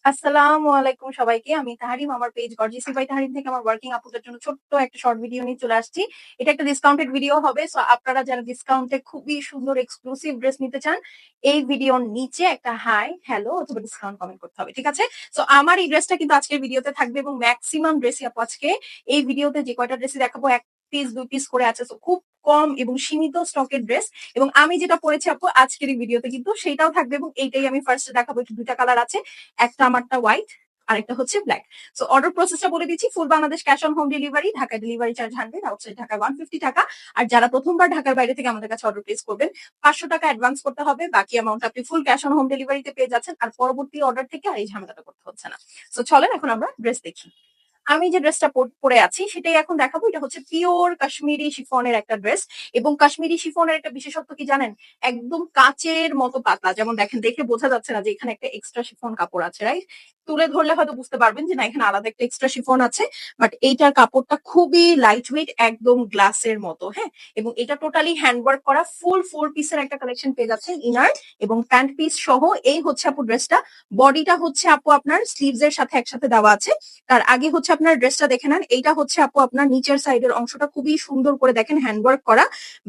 আসসালামু আলাইকুম সবাইকে। আমি তাহারিম। আমার পেজ গর্জিয়াস বাই তাহারিম থেকে আমার ওয়ার্কিং আপুদের জন্য ছোট্ট একটা শর্ট ভিডিও নিয়ে চলে আসছি। এটা একটা ডিসকাউন্টেড ভিডিও হবে। সো আপনারা যারা ডিসকাউন্টে খুবই সুন্দর এক্সক্লুসিভ ড্রেস নিতে চান, এই ভিডিওর নিচে একটা হাই, হ্যালো অথবা ডিসকাউন্ট কমেন্ট করতে হবে। ঠিক আছে? সো আমার এই ড্রেসটা কিন্তু আজকের ভিডিওতে থাকবে এবং ম্যাক্সিমাম ড্রেসই আপু আজকে এই ভিডিওতে যে কয়টা ড্রেসই দেখাবো 1 পিস 2 পিস করে আছে। সো খুব কম এবং সীমিত স্টকের ড্রেস এবং আমি যেটা পরেছি আপু আজকের এই ভিডিওতে কিন্তু সেটাও থাকবে এবং এইটাই আমি ফার্স্টে দেখাবো। একটু দুইটা কালার আছে। একটা আমারটা হোয়াইট আর একটা হচ্ছে ব্ল্যাক। সো অর্ডার প্রসেসটা বলে দিচ্ছি। Full Bangladesh cash on home delivery, Dhaka delivery charge 100, outside Dhaka 150 টাকা। আর যারা প্রথমবার ঢাকার বাইরে থেকে আমাদের কাছে অর্ডার প্লেস করবেন 500 টাকা অ্যাডভান্স করতে হবে। বাকি অ্যামাউন্ট আপনি ফুল ক্যাশ অন হোম ডেলিভারিতে পেয়ে যাচ্ছেন। আর পরবর্তী অর্ডার থেকে আর এই ঝামেলাটা করতে হচ্ছে না। সো চলেন এখন আমরা ড্রেস দেখি। আমি যে ড্রেসটা পরে আছি সেটাই এখন দেখাবো। এটা হচ্ছে পিওর কাশ্মীরি শিফনের একটা ড্রেস এবং কাশ্মীরি শিফনের একটা বিশেষত্ব কি জানেন? একদম কাচের মতো পাতলা। যেমন দেখেন, দেখে বোঝা যাচ্ছে না যে এখানে একটা এক্সট্রা শিফন কাপড় আছে, রাইট? তুলে ধরলে হয়তো বুঝতে পারবেন যে না, এখানে আলাদা একটা এক্সট্রা শিফন আছে। বাট এইটার কাপড়টা খুবই লাইট ওয়েট, একদম গ্লাসের মতো, হ্যাঁ। এবং এটা টোটালি হ্যান্ডওয়ার্ক করা ফুল 4 পিসের একটা কালেকশন পেয়ে যাচ্ছেন, ইনার এবং প্যান্ট পিস সহ। এই হচ্ছে আপু ড্রেসটা। বডিটা হচ্ছে আপু আপনার স্লিভস এর সাথে একসাথে দেওয়া আছে। তার আগে হচ্ছে আপনার ড্রেসটা দেখে নেন। এইটা হচ্ছে আপু আপনার নিচের সাইডের অংশটা খুবই সুন্দর করে দেখেন হ্যান্ডওয়ার্ক করা।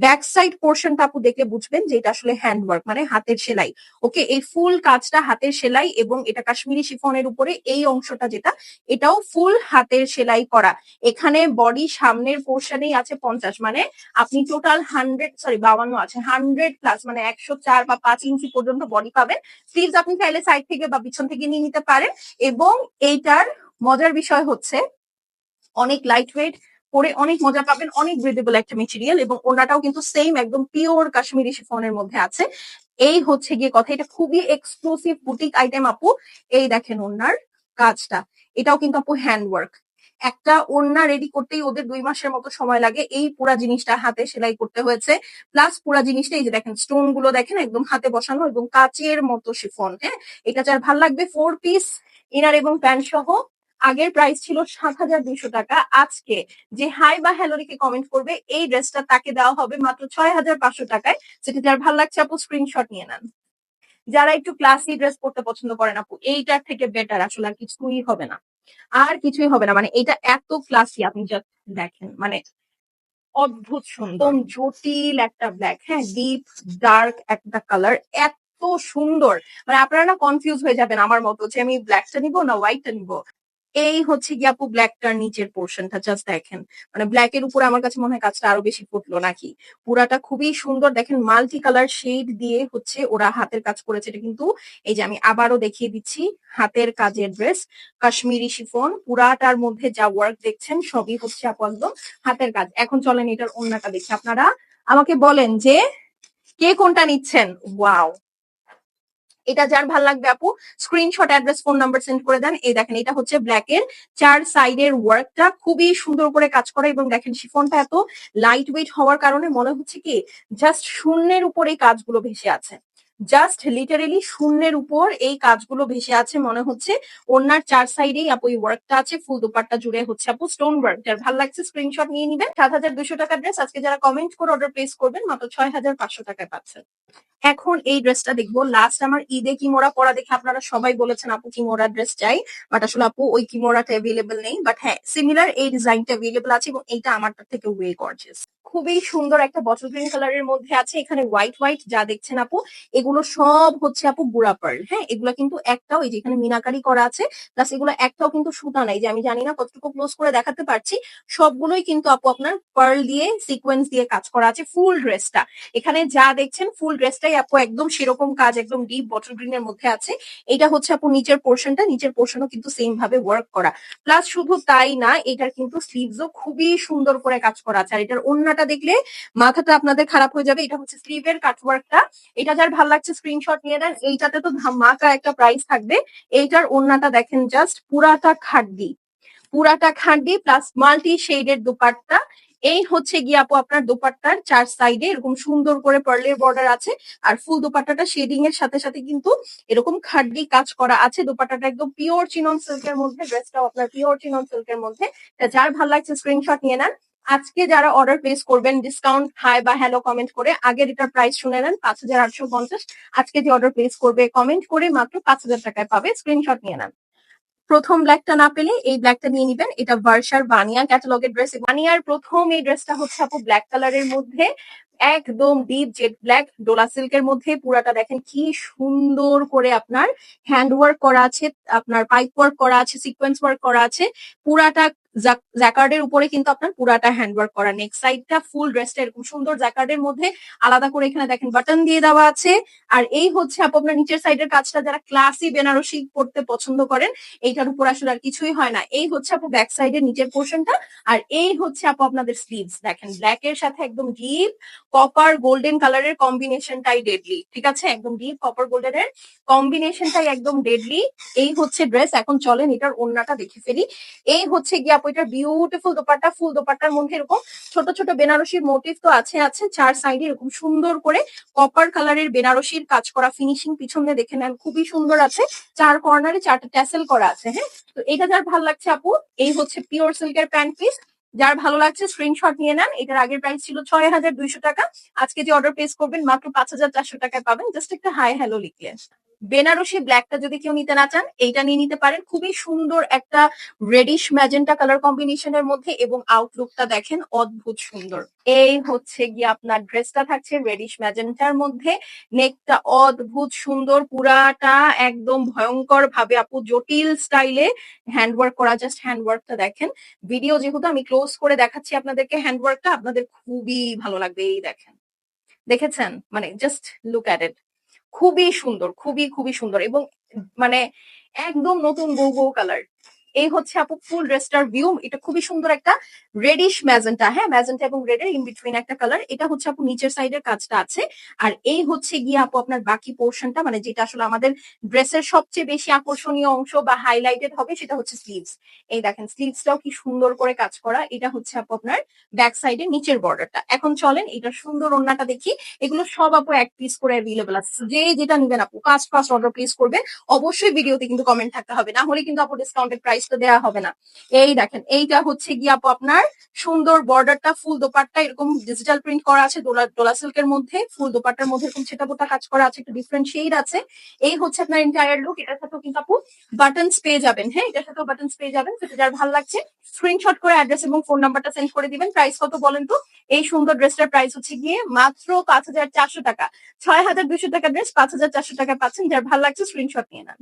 ব্যাক সাইড পোর্শনটা আপু দেখলে বুঝবেন যে এটা আসলে হ্যান্ডওয়ার্ক, মানে হাতের সেলাই। ওকে, এই ফুল কাজটা হাতের সেলাই এবং এটা কাশ্মীরি শিফনের উপরে এই অংশটা যেটা, এটাও ফুল হাতের সেলাই করা। এখানে বডি সামনের পোর্শনেই আছে 50, মানে আপনি টোটাল 52 আছে, 100+, মানে 104 বা 5 ইঞ্চি পর্যন্ত বডি পাবেন। স্লিভস আপনি চাইলে সাইড থেকে বা পিছন থেকে নিয়ে নিতে পারেন। এবং এইটার মজার বিষয় হচ্ছে অনেক লাইট ওয়েট, পরে অনেক মজা পাবেন, অনেক ব্রিদেবল একটা মেটেরিয়াল এবং ওনাটাও কিন্তু সেম একদম পিওর কাশ্মীরি শিফনের মধ্যে আছে। এই হচ্ছে গিয়ে কথা, এটা খুবই এক্সক্লুসিভ বুটিক আইটেম আপু। এই দেখেন ওনার কাজটা, এটাও কিন্তু আপু হ্যান্ডওয়ার্ক। একটা ওড়না রেডি করতেই ওদের 2 মাসের মতো সময় লাগে। এই পুরা জিনিসটা হাতে সেলাই করতে হয়েছে। প্লাস পুরা জিনিসটা এই যে দেখেন স্টোন গুলো দেখেন একদম হাতে বসানো এবং কাচের মতো শিফন, হ্যাঁ। এটা যার ভাল লাগবে 4 পিস ইনার এবং প্যান্ট সহ। আগের প্রাইস ছিল 7,200 টাকা। আজকে যে হাই বা হ্যালো লিখে কমেন্ট করবে এই ড্রেসটা তাকে দেওয়া হবে মাত্র 6,500 টাকায়। যেটা যার ভালো লাগছে আপু স্ক্রিনশট নিয়ে নেন। যারা একটু ক্লাসি ড্রেস পড়তে পছন্দ করেন আপু, এইটার থেকে বেটার আসলে আর কিছুই হবে না। আর কিছুই হবে না, মানে এটা এত ক্লাসি, আপনি জাস্ট দেখেন, মানে অদ্ভুত সুন্দর, জটিল একটা ব্ল্যাক, হ্যাঁ, ডিপ ডার্ক একটা কালার, এত সুন্দর। মানে আপনারা না কনফিউজ হয়ে যাবেন আমার মতো যে আমি ব্ল্যাকটা নিবো না হোয়াইটটা নিবো। এই হচ্ছে গিয়ে আপু ব্ল্যাকটার নিচের পোর্শনটা জাস্ট দেখেন, মানে ব্ল্যাক এর উপরে আমার কাছে মনে হয় কাজটা আরো বেশি ফুটলো নাকি। পুরাটা খুবই সুন্দর, দেখেন মাল্টি কালার শেড দিয়ে হচ্ছে ওরা হাতের কাজ করেছে। এটা কিন্তু এই যে আমি আবারও দেখিয়ে দিচ্ছি, হাতের কাজের ড্রেস, কাশ্মীরি শিফন, পুরাটার মধ্যে যা ওয়ার্ক দেখছেন সবই হচ্ছে আপু একদম হাতের কাজ। এখন চলেন এটার ওড়নাটা দেখি, আপনারা আমাকে বলেন যে কে কোনটা নিচ্ছেন। ওয়াও, এটা যার ভাল লাগবে আপু screenshot, address, phone number send করে দেন। এই দেখেন এটা হচ্ছে ব্ল্যাক এর 4 সাইডের ওয়ার্কটা খুবই সুন্দর করে কাজ করা এবং দেখেন শিফনটা এত লাইট ওয়েট হওয়ার কারণে মনে হচ্ছে কি জাস্ট শূন্যের উপর এই কাজগুলো ভেসে আছে। জাস্ট লিটারেলি শূন্যের উপর এই কাজগুলো ভেসে আছে মনে হচ্ছে। ওনার 4 সাইডেই আপু এই ওয়ার্কটা আছে, ফুল দুপাট্টা জুড়ে হচ্ছে আপু স্টোন ওয়ার্ক। যার ভালো লাগছে স্ক্রিনশট নিয়ে নিবেন। 7,200 টাকার ড্রেস আজকে যারা কমেন্ট করে অর্ডার প্লেস করবেন মাত্র 6,500 টাকায় পাচ্ছেন। এখন এই ড্রেসটা দেখবো। লাস্ট আমার ঈদে কিমোরা পরা দেখে আপনারা সবাই বলেছেন আপু কিমোরা ড্রেস চাই, বাট আসলে আপু ওই কিমোরাটা অ্যাভেলেবল নেই। বাট হ্যাঁ, সিমিলার এই ডিজাইনটা অ্যাভেলেবল আছে এবং এইটা আমারটার থেকে ওয়ে গর্জিয়াস। খুবই সুন্দর একটা বটল গ্রিন কালারের মধ্যে আছে। এখানে হোয়াইট হোয়াইট যা দেখছেন আপু, এগুলো সব হচ্ছে আপু বুড়া পার্ল, হ্যাঁ। এগুলো কিন্তু একটাও, এই যে এখানে মিনাকারি করা আছে, প্লাস এগুলো একটাও কিন্তু সুতা নাই। যে আমি জানি না কতটুকু ক্লোজ করে দেখাতে পারছি, সবগুলোই কিন্তু আপু আপনার পার্ল দিয়ে সিকোয়েন্স দিয়ে কাজ করা আছে ফুল ড্রেসটা। এখানে যা দেখছেন ফুল ড্রেসটাই আপু একদম সেরকম কাজ, একদম ডিপ বটল গ্রিন এর মধ্যে আছে। এটা হচ্ছে আপু নিচের পোর্শনটা, নিচের পোর্শনও কিন্তু সেম ভাবে ওয়ার্ক করা। প্লাস শুধু তাই না, এটার কিন্তু স্লিভসও খুবই সুন্দর করে কাজ করা আছে। আর এটার ওড়নাটা দেখলে মাথাটা আপনাদের খারাপ হয়ে যাবে। এটা হচ্ছে স্লিভের কাটওয়ার্কটা। এটা যার ভালো লাগছে স্ক্রিনশট নিয়ে নেন। এইটাতে তো ধামাকা একটা প্রাইস থাকবে। এইটার ওড়নাটা দেখেন জাস্ট, পুরাটা খাড্ডি, পুরাটা খাড্ডি প্লাস মাল্টি শেডের দুপাট্টা। এই হচ্ছে গিয়ে আপু আপনার দোপাট্টার 4 সাইডে এরকম সুন্দর করে পার্লের বর্ডার আছে। আর ফুল দোপাট্টাটা শেডিং এর সাথে সাথে কিন্তু এরকম খাড্ডি কাজ করা আছে। দোপাট্টাটা একদম পিওর চিনন সিল্কের মধ্যে, ড্রেসটাও আপনার পিওর চিনন সিল্কের মধ্যে। যার ভালো লাগছে স্ক্রিনশট নিয়ে নেন। আজকে যারা অর্ডার প্লেস করবেন ডিসকাউন্ট হাই বা হ্যালো কমেন্ট করে আগের এটার প্রাইস শুনে নেন 5,850। আজকে যে অর্ডার প্লেস করবে কমেন্ট করে মাত্র 5,000 টাকায় পাবে, স্ক্রিনশট নিয়ে নেন। প্রথম ব্ল্যাকটা না পেলে এই ব্ল্যাকটা নিয়ে নিবেন। এটা ভার্সার বানিয়া ক্যাটালগের ড্রেস। বানিয়ার প্রথম এই ড্রেসটা হচ্ছে আপু ব্ল্যাক কালারের মধ্যে, একদম ডিপ জেড ব্ল্যাক ডোলা সিল্কের মধ্যে। পুরাটা দেখেন কি সুন্দর করে আপনার হ্যান্ড ওয়ার্ক করা আছে, আপনার পাইপ ওয়ার্ক করা আছে, সিকোয়েন্স ওয়ার্ক করা আছে। পুরাটা জ্যাকার্ডের উপরে কিন্তু আপনার পুরাটা হ্যান্ড ওয়ার্ক করা। নেক সাইডটা ফুল ড্রেসটা এরকম সুন্দর জ্যাকার্ডের মধ্যে, আলাদা করে এখানে দেখেন বাটন দিয়ে দেওয়া আছে। আর এই হচ্ছে আপু আপনার নিচের সাইডের কাজটা, যারা ক্লাসি বেনারসি পড়তে পছন্দ করেন এইটার উপর আসলে আর কিছুই হয় না। এই হচ্ছে আপু ব্যাক সাইডের নিচের পোর্শনটা। আর এই হচ্ছে আপু আপনাদের স্লিভস, দেখেন ব্ল্যাক এর সাথে একদম ডিপ কপার গোল্ডেন কালারের কম্বিনেশনটাই ডেডলি। ঠিক আছে, একদম ডিপ কপার গোল্ডেনের কম্বিনেশনটাই একদম ডেডলি। এই হচ্ছে ড্রেস। এখন চলেন এটার ওড়নাটা দেখে ফেলি। এই হচ্ছে গিয়ে আপু এটার বিউটিফুল দোপাট্টা। ফুল দোপাট্টার মধ্যে এরকম ছোট ছোট বেনারসির মোটিভ তো আছে আছে, চার সাইডে এরকম সুন্দর করে কপার কালারের বেনারসির কাজ করা ফিনিশিং পিছনে দেখে নেন, খুবই সুন্দর আছে। চার কর্নারে চারটা ট্যাসেল করা আছে। হ্যাঁ, তো এটা যার ভালো লাগছে আপু, এই হচ্ছে পিওর সিল্কের প্যান্ট পিস। যার ভালো লাগছে স্ক্রিনশট নিয়ে নেন। এটার আগের প্রাইস ছিল ৬,২০০ টাকা। আজকে যে অর্ডার প্লেস করবেন মাত্র ৫,৪০০ টাকায় পাবেন, জাস্ট একটা হাই হ্যালো লিখলে। বেনারসি ব্ল্যাকটা যদি কেউ নিতে না চান, এইটা নিয়ে নিতে পারেন। খুবই সুন্দর একটা রেডিশ ম্যাজেন্টা কালার কম্বিনেশনের মধ্যে, এবং আউটলুকটা দেখেন অদ্ভুত সুন্দর। এই হচ্ছে গিয়ে আপনার ড্রেসটা থাকছে রেডিশ ম্যাজেন্টার মধ্যে। নেকটা অদ্ভুত সুন্দর, পুরাটা একদম ভয়ঙ্কর ভাবে আপু জটিল স্টাইলে হ্যান্ডওয়ার্ক করা। জাস্ট হ্যান্ডওয়ার্কটা দেখেন। ভিডিও যেহেতু আমি ক্লোজ করে দেখাচ্ছি আপনাদেরকে, হ্যান্ডওয়ার্কটা আপনাদের খুবই ভালো লাগবে। এই দেখেন, দেখেছেন? মানে জাস্ট লুক অ্যাট ইট। খুবই সুন্দর, খুবই খুবই সুন্দর, এবং মানে একদম নতুন বউ বউ কালার। এই হচ্ছে আপু ফুল ড্রেসটার ভিউ। এটা খুবই সুন্দর একটা রেডিশ ম্যাজেন্টা। হ্যাঁ, ম্যাজেন্টা এবং রেড এর ইন বিটুইন একটা কালার। এটা হচ্ছে আপু নিচের সাইডের কাজটা আছে। আর এই হচ্ছে গিয়ে আপু আপনার বাকি পোর্শনটা, মানে যেটা আসলে আমাদের ড্রেসের সবচেয়ে বেশি আকর্ষণীয় অংশ বা হাইলাইটেড হবে, সেটা হচ্ছে স্লিভস। এই দেখেন স্লিভসটাও কি সুন্দর করে কাজ করা। এটা হচ্ছে আপু আপনার ব্যাক সাইডের নিচের বর্ডারটা। এখন চলেন এটা সুন্দর ওড়নাটা দেখি। এগুলো সব আপু এক পিস করে অ্যাভেলেবল আছে। যে যেটা নিবেন আপু ফার্স্ট ফার্স্ট অর্ডার প্লেস করবে। অবশ্যই ভিডিওতে কিন্তু কমেন্ট থাকতে হবে, না হলে কিন্তু আপু ডিসকাউন্টেড প্রাইস তো দেওয়া হবে না। এই দেখেন, এইটা হচ্ছে গিয়ে আপু আপনার সুন্দর বর্ডারটা, ফুল দোপাট্টা এরকম ডিজিটাল প্রিন্ট করা আছে ডোলা ডোলা সিল্কের মধ্যে। ফুল দোপাট্টার মধ্যে এরকম ছেটা পোটা কাজ করা আছে, একটু ডিফারেন্ট শেড আছে। এই হচ্ছে আপনার এন্টায়ার লুক। এটার সাথেও কিন্তু আপু বাটনস পেয়ে যাবেন। হ্যাঁ, এটার সাথেও বাটনস পেয়ে যাবেন। সেটা যার ভালো লাগছে স্ক্রিনশট করে অ্যাড্রেস এবং ফোন নাম্বারটা সেন্ড করে দিবেন। প্রাইস কত বলেন তো? এই সুন্দর ড্রেসটার প্রাইস হচ্ছে গিয়ে মাত্র ৫,৪০০ টাকা। ৬,২০০ টাকা ড্রেস ৫,৪০০ টাকা পাচ্ছেন। যার ভালো লাগছে স্ক্রিনশট নিয়ে নেন।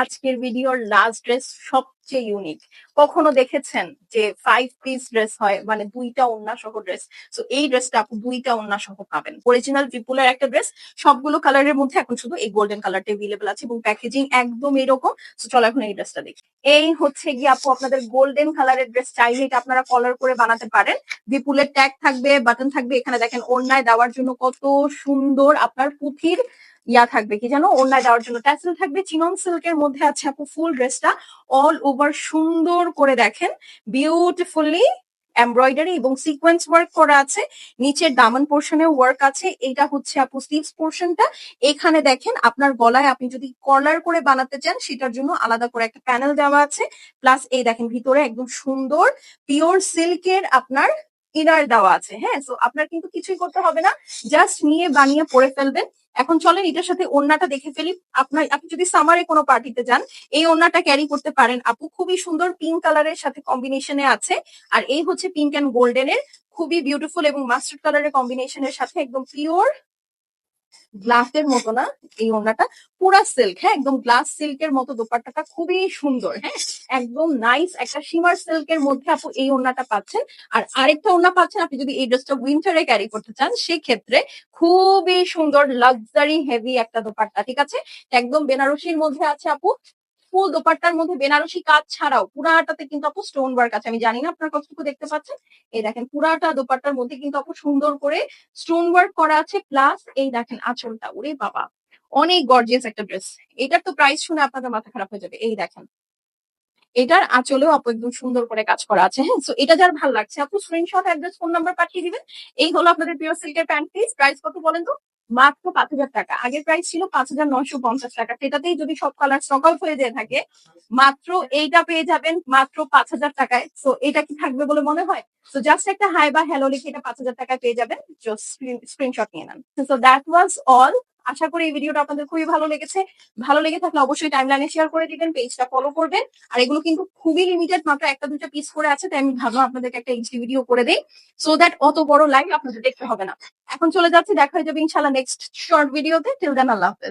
আজকের ভিডিওর লাস্ট ড্রেস সবচেয়ে ইউনিক। কখনো দেখেছেন যে 5 পিস ড্রেস হয়, মানে 2টা ওড়না সহ ড্রেস? সো এই ড্রেসটা আপু 2টা ওড়না সহ পাবেন। অরিজিনাল বিপুলের একটা ড্রেস, সবগুলো কালারের মধ্যে এখন শুধু এই গোল্ডেন কালারটা अवेलेबल আছে, এবং প্যাকেজিং একদম এরকম। সো চলো এখন এই ড্রেসটা দেখি। এই হচ্ছে গিয়ে আপু আপনাদের গোল্ডেন কালারের ড্রেস। চাইলে এটা আপনারা কলার করে বানাতে পারেন। বিপুলের ট্যাগ থাকবে, বাটন থাকবে। এখানে দেখেন ওড়নায় দেওয়ার জন্য কত সুন্দর আপনার পুঁথির ইয়া থাকবে, কি জানো, ওড়নায় দেওয়ার জন্য ট্যাসেল থাকবে। চিনন সিল্কের মধ্যে আছে আপু ফুল ড্রেসটা। অল ওভার সুন্দর করে দেখেন বিউটিফুলি এমব্রয়ডারি এবং সিকোয়েন্স ওয়ার্ক করা আছে। নিচের দামান পোর্শনে ওয়ার্ক আছে। এটা হচ্ছে আপু স্লিভস পোর্শনটা। এখানে দেখেন আপনার গলায় আপনি যদি কলার করে বানাতে চান, সেটার জন্য আলাদা করে একটা প্যানেল দেওয়া আছে। প্লাস এই দেখেন ভিতরে একদম সুন্দর পিওর সিল্কের আপনার ইনার দেওয়া আছে। হ্যাঁ, সো আপনার কিন্তু কিছুই করতে হবে না, জাস্ট নিয়ে বানিয়ে পরে ফেলবেন। এখন চলেন এটার সাথে ওড়নাটা দেখে ফেলি। আপনি যদি সামারে কোনো পার্টিতে যান, এই ওড়নাটা ক্যারি করতে পারেন আপু। খুবই সুন্দর পিঙ্ক কালারের সাথে কম্বিনেশনে আছে। আর এই হচ্ছে পিঙ্ক অ্যান্ড গোল্ডেনের খুবই বিউটিফুল এবং মাস্টার্ড কালারের কম্বিনেশনের সাথে একদম পিওর গ্লাসের মতো না এই ওড়নাটা, পুরা সিল্ক। হ্যাঁ, একদম গ্লাস সিল্কের মতো দোপাট্টাটা খুবই সুন্দর। হ্যাঁ, একদম নাইস একটা শিমার সিল্কের মধ্যে আপু এই ওড়নাটা পাচ্ছেন। আর আরেকটা ওড়না পাচ্ছেন আপনি যদি এই ড্রেসটা উইন্টারে ক্যারি করতে চান, সেক্ষেত্রে খুবই সুন্দর লাক্সারি হেভি একটা দোপাট্টা। ঠিক আছে, একদম বেনারসির মধ্যে আছে আপু। ফুল দোপাট্টার মধ্যে বেনারসি কাজ ছাড়াও পুরাটাতে কিন্তু আপু স্টোন ওয়ার্ক আছে। আমি জানি না আপনার কতটুকু দেখতে পাচ্ছেন। এই দেখেন পুরাটা দোপাট্টার মধ্যে কিন্তু আপু সুন্দর করে স্টোন ওয়ার্ক করা আছে। প্লাস এই দেখেন আঁচলটা, ওরে বাবা অনেক গর্জিয়াস একটা ড্রেস। এটার তো প্রাইস শুনে আপনাদের মাথা খারাপ হয়ে যাবে। এই দেখেন এটার আঁচলেও আপু একদম সুন্দর করে কাজ করা আছে। হ্যাঁ, সো এটা যার ভালো লাগছে আপু স্ক্রিনশট অ্যাড্রেস ফোন নাম্বার পাঠিয়ে দিবেন। এই হলো আপনাদের পিওর সিল্কের প্যান্ট পিস। প্রাইস কত বলেন তো? মাত্র ৫,০০০ টাকা। আগের প্রাইস ছিল ৫,৯৫০ টাকা। সেটাতেই যদি সব কালার স্টক আউট হয়ে যেয়ে থাকে, মাত্র এইটা পেয়ে যাবেন মাত্র ৫,০০০ টাকায়। সো এটা কি থাকবে বলে মনে হয়? সো জাস্ট একটা হাই বা হ্যালো লিখে এটা ৫,০০০ টাকায় পেয়ে যাবেন। জাস্ট স্ক্রিনশট নিয়ে নেন। So that was all. আশা করি এই ভিডিওটা আপনাদের খুবই ভালো লেগেছে। ভালো লেগে থাকলে অবশ্যই টাইমলাইনে শেয়ার করে দিবেন, পেজটা ফলো করবেন। আর এগুলো কিন্তু খুবই লিমিটেড, মাত্র ১টা ২টা পিস করে আছে, তাই আমি ভাবলাম আপনাদেরকে একটা এইচডি ভিডিও করে দেই, সো দ্যাট অত বড় লাইভ আপনাদের দেখতে হবে না। এখন চলে যাচ্ছি, দেখা হয়ে যাবে ইনশাআল্লাহ নেক্সট শর্ট ভিডিওতে। টিল দেন আল্লাহ হাফেজ।